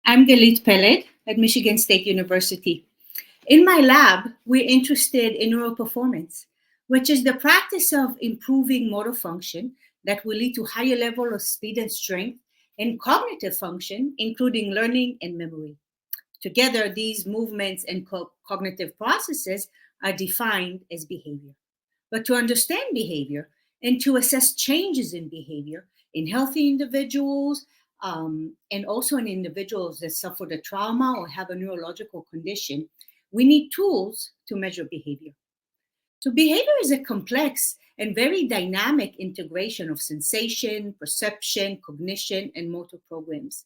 I'm Galit Pelled at Michigan State University. In my lab, we're interested in neuro-performance, which is the practice of improving motor function that will lead to higher level of speed and strength and cognitive function, including learning and memory. Together, these movements and cognitive processes are defined as behavior. But to understand behavior and to assess changes in behavior in healthy individuals and also in individuals that suffer the trauma or have a neurological condition, we need tools to measure behavior. So behavior is a complex and very dynamic integration of sensation, perception, cognition, and motor programs.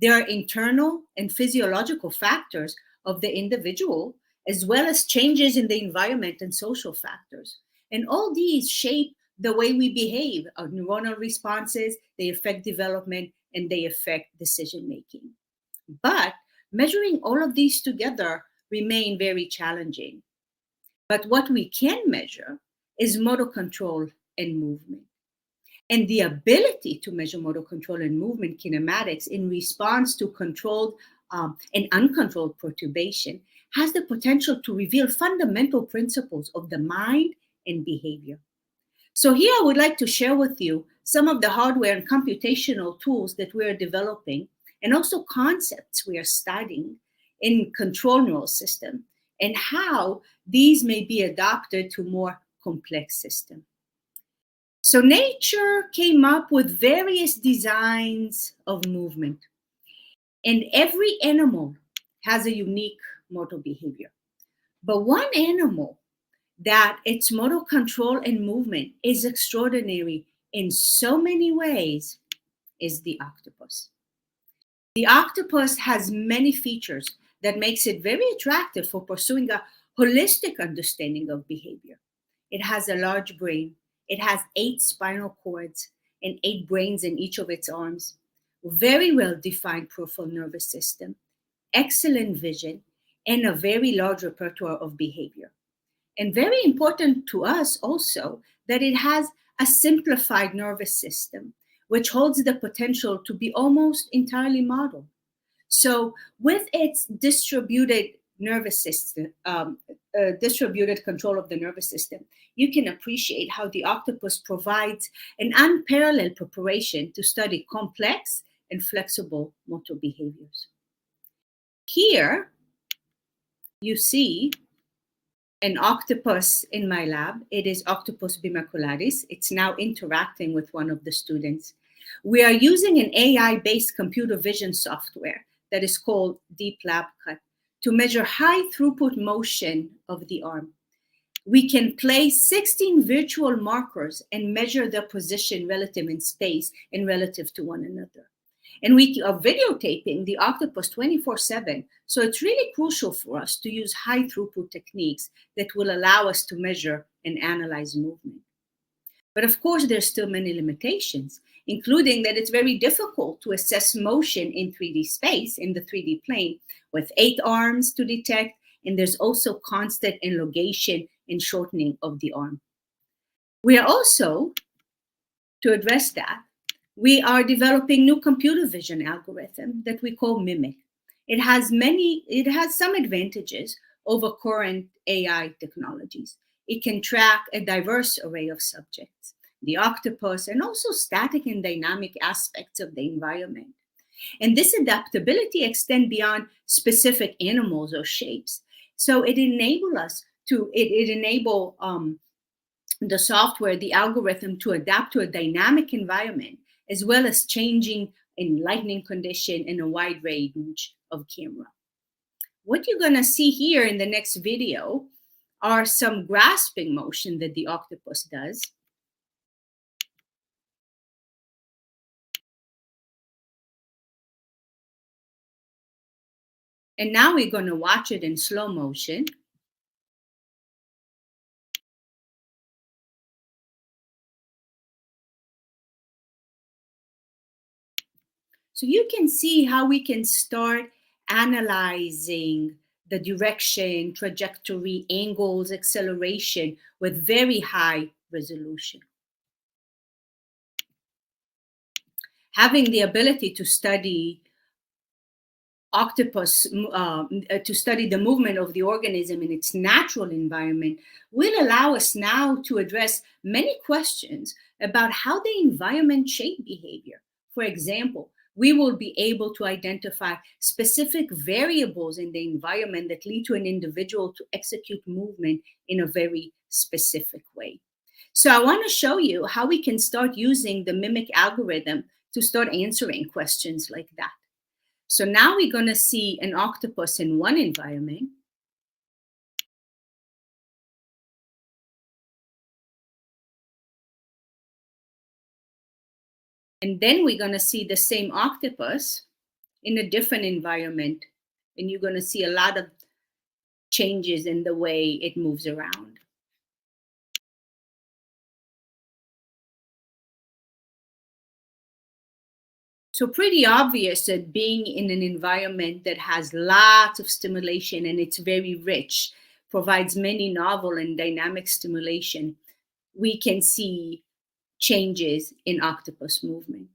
There are internal and physiological factors of the individual, as well as changes in the environment and social factors. And all these shape the way we behave. Our neuronal responses, they affect development, and they affect decision making. But measuring all of these together remain very challenging. But what we can measure is motor control and movement. And the ability to measure motor control and movement kinematics in response to controlled and uncontrolled perturbation has the potential to reveal fundamental principles of the mind and behavior. So here I would like to share with you some of the hardware and computational tools that we are developing and also concepts we are studying in control neural system and how these may be adapted to more complex systems. So nature came up with various designs of movement, and every animal has a unique motor behavior. But one animal that its motor control and movement is extraordinary in so many ways is the octopus. The octopus has many features that makes it very attractive for pursuing a holistic understanding of behavior. It has a large brain. It has 8 spinal cords and 8 brains in each of its arms, very well-defined peripheral nervous system, excellent vision, and a very large repertoire of behavior. And very important to us also that it has a simplified nervous system, which holds the potential to be almost entirely modeled. So with its distributed nervous system, distributed control of the nervous system, you can appreciate how the octopus provides an unparalleled preparation to study complex and flexible motor behaviors. Here you see an octopus in my lab. It is Octopus bimacularis. It's now interacting with one of the students. We are using an AI-based computer vision software that is called Deep Lab Cut to measure high throughput motion of the arm. We can place 16 virtual markers and measure their position relative in space and relative to one another. And we are videotaping the octopus 24/7. So it's really crucial for us to use high throughput techniques that will allow us to measure and analyze movement. But of course, there's still many limitations, including that it's very difficult to assess motion in 3D space, in the 3D plane, with 8 arms to detect, and there's also constant elongation and shortening of the arm. We are also, to address that, we are developing new computer vision algorithm that we call Mimic. It has some advantages over current AI technologies. It can track a diverse array of subjects, the octopus, and also static and dynamic aspects of the environment. And this adaptability extends beyond specific animals or shapes. So it enables the software, the algorithm, to adapt to a dynamic environment, as well as changing in lighting condition and a wide range of camera. What you're gonna see here in the next video are some grasping motion that the octopus does. And now we're gonna watch it in slow motion. So you can see how we can start analyzing the direction, trajectory, angles, acceleration with very high resolution. Having the ability to study octopus to study the movement of the organism in its natural environment will allow us now to address many questions about how the environment shape behavior. For example, we will be able to identify specific variables in the environment that lead to an individual to execute movement in a very specific way. So I want to show you how we can start using the mimic algorithm to start answering questions like that. So now we're going to see an octopus in one environment. And then we're going to see the same octopus in a different environment. And you're going to see a lot of changes in the way it moves around. So pretty obvious that being in an environment that has lots of stimulation and it's very rich, provides many novel and dynamic stimulation, we can see changes in octopus movement.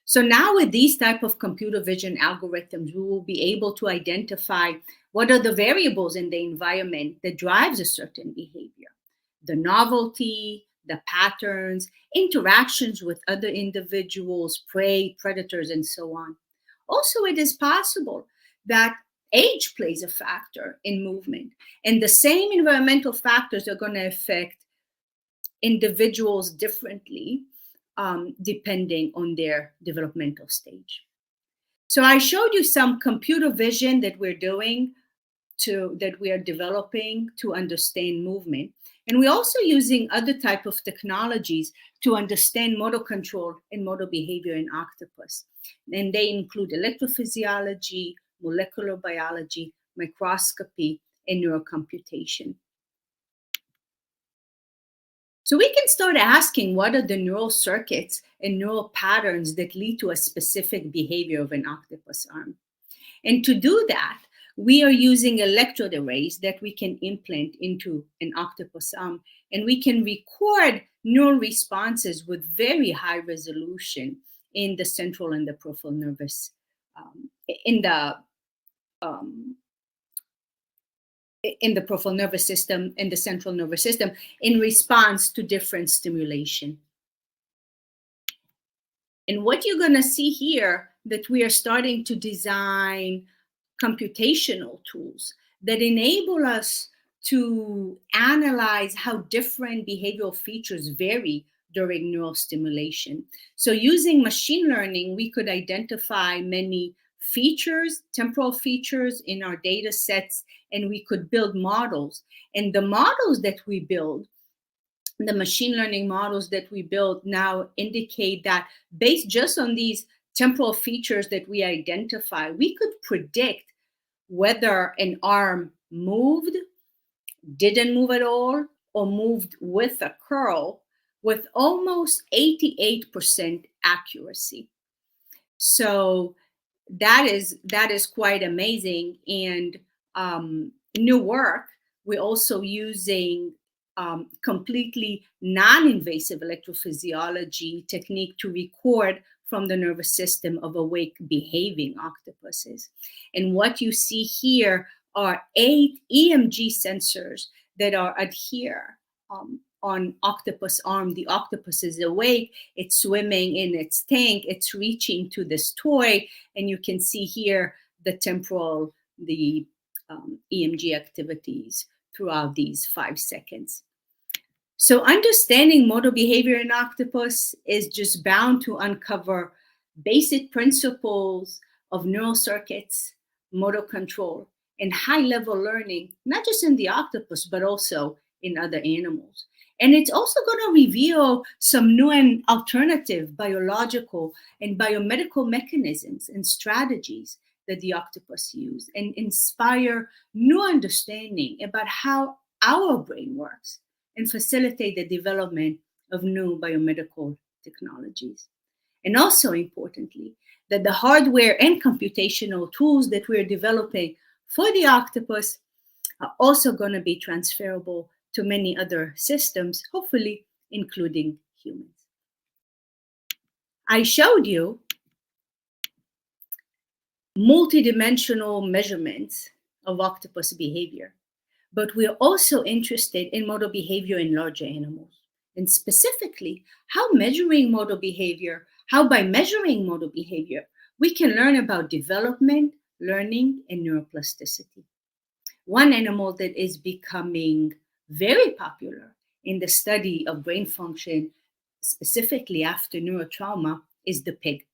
So now with these type of computer vision algorithms, we will be able to identify what are the variables in the environment that drives a certain behavior, the novelty, the patterns, interactions with other individuals, prey, predators, and so on. Also, it is possible that age plays a factor in movement, and the same environmental factors are going to affect individuals differently depending on their developmental stage. So I showed you some computer vision that we're doing that we are developing to understand movement. And we're also using other type of technologies to understand motor control and motor behavior in octopus. And they include electrophysiology, molecular biology, microscopy, and neurocomputation. So we can start asking what are the neural circuits and neural patterns that lead to a specific behavior of an octopus arm. And to do that, we are using electrode arrays that we can implant into an octopus arm, and we can record neural responses with very high resolution in the central and the peripheral nervous, in the peripheral nervous system and the central nervous system in response to different stimulation. And what you're going to see here, that we are starting to design computational tools that enable us to analyze how different behavioral features vary during neural stimulation. So using machine learning, we could identify many features, temporal features in our data sets, and we could build models. And the models that we build, the machine learning models that we build now indicate that based just on these temporal features that we identify, we could predict whether an arm moved, didn't move at all, or moved with a curl with almost 88% accuracy. So that is quite amazing. And new work, we're also using completely non-invasive electrophysiology technique to record from the nervous system of awake behaving octopuses. And what you see here are 8 EMG sensors that are adhere on octopus arm. The octopus is awake, it's swimming in its tank, it's reaching to this toy, and you can see here the temporal, the EMG activities throughout these 5 seconds. So understanding motor behavior in octopus is just bound to uncover basic principles of neural circuits, motor control, and high-level learning, not just in the octopus, but also in other animals. And it's also going to reveal some new and alternative biological and biomedical mechanisms and strategies that the octopus use, and inspire new understanding about how our brain works and facilitate the development of new biomedical technologies. And also importantly, that the hardware and computational tools that we're developing for the octopus are also going to be transferable to many other systems, hopefully including humans. I showed you multidimensional measurements of octopus behavior, but we're also interested in motor behavior in larger animals. And specifically, how by measuring motor behavior, we can learn about development, learning, and neuroplasticity. One animal that is becoming very popular in the study of brain function, specifically after neurotrauma, is the pig.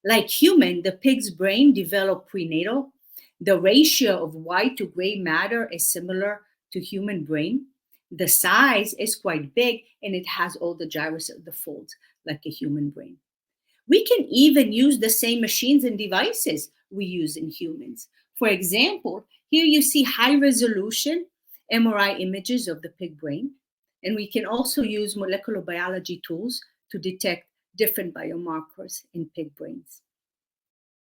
Like human, the pig's brain developed prenatal. The ratio of white to gray matter is similar to human brain. The size is quite big, and it has all the gyrus of the folds like a human brain. We can even use the same machines and devices we use in humans. For example, here you see high resolution MRI images of the pig brain, and we can also use molecular biology tools to detect different biomarkers in pig brains.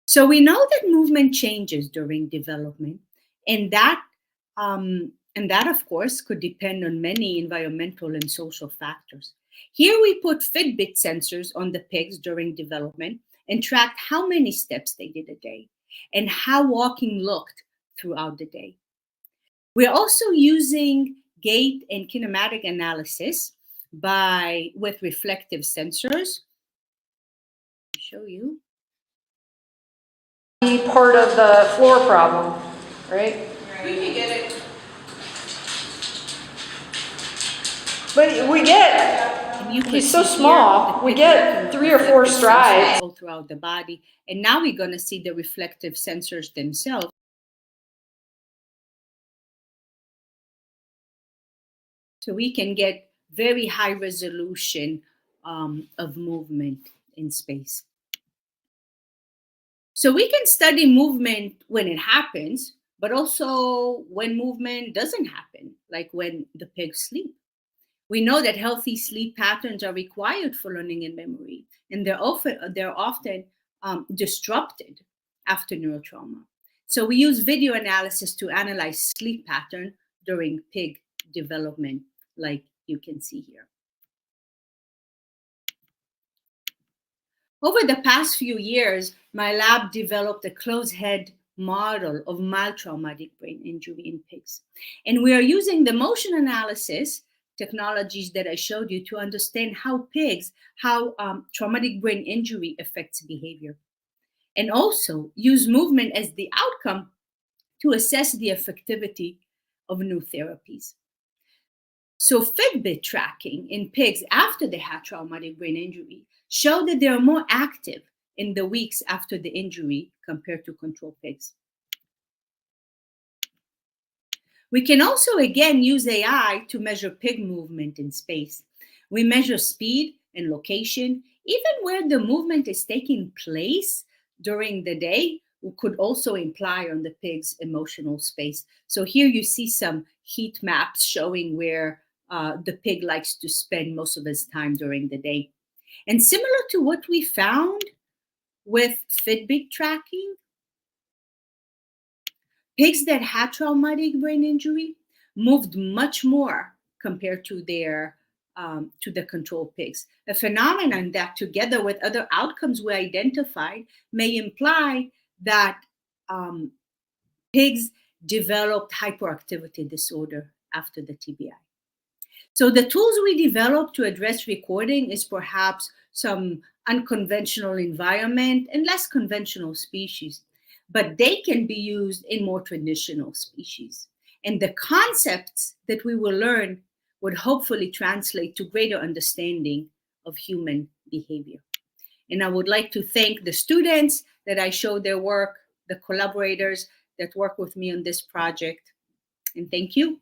So we know that movement changes during development, and that of course could depend on many environmental and social factors. Here we put Fitbit sensors on the pigs during development and tracked how many steps they did a day and how walking looked throughout the day. We're also using gait and kinematic analysis with reflective sensors. I'll show you. Part of the floor problem, right? We can get it. But we get, he's so small, we get 3 or 4 strides all throughout the body. And now we're going to see the reflective sensors themselves. So we can get very high resolution of movement in space. So we can study movement when it happens, but also when movement doesn't happen, like when the pigs sleep. We know that healthy sleep patterns are required for learning and memory, and they're often disrupted after neurotrauma. So we use video analysis to analyze sleep pattern during pig development, like you can see here. Over the past few years, my lab developed a closed-head model of mild traumatic brain injury in pigs. And we are using the motion analysis technologies that I showed you to understand how traumatic brain injury affects behavior. And also use movement as the outcome to assess the effectivity of new therapies. So Fitbit tracking in pigs after they had traumatic brain injury showed that they are more active in the weeks after the injury compared to control pigs. We can also, again, use AI to measure pig movement in space. We measure speed and location, even where the movement is taking place during the day, could also imply on the pig's emotional space. So here you see some heat maps showing where the pig likes to spend most of his time during the day. And similar to what we found with Fitbit tracking, pigs that had traumatic brain injury moved much more compared to the control pigs. A phenomenon that, together with other outcomes we identified, may imply that pigs developed hyperactivity disorder after the TBI. So the tools we developed to address recording is perhaps some unconventional environment and less conventional species, but they can be used in more traditional species. And the concepts that we will learn would hopefully translate to greater understanding of human behavior. And I would like to thank the students that I showed their work, the collaborators that work with me on this project, and thank you.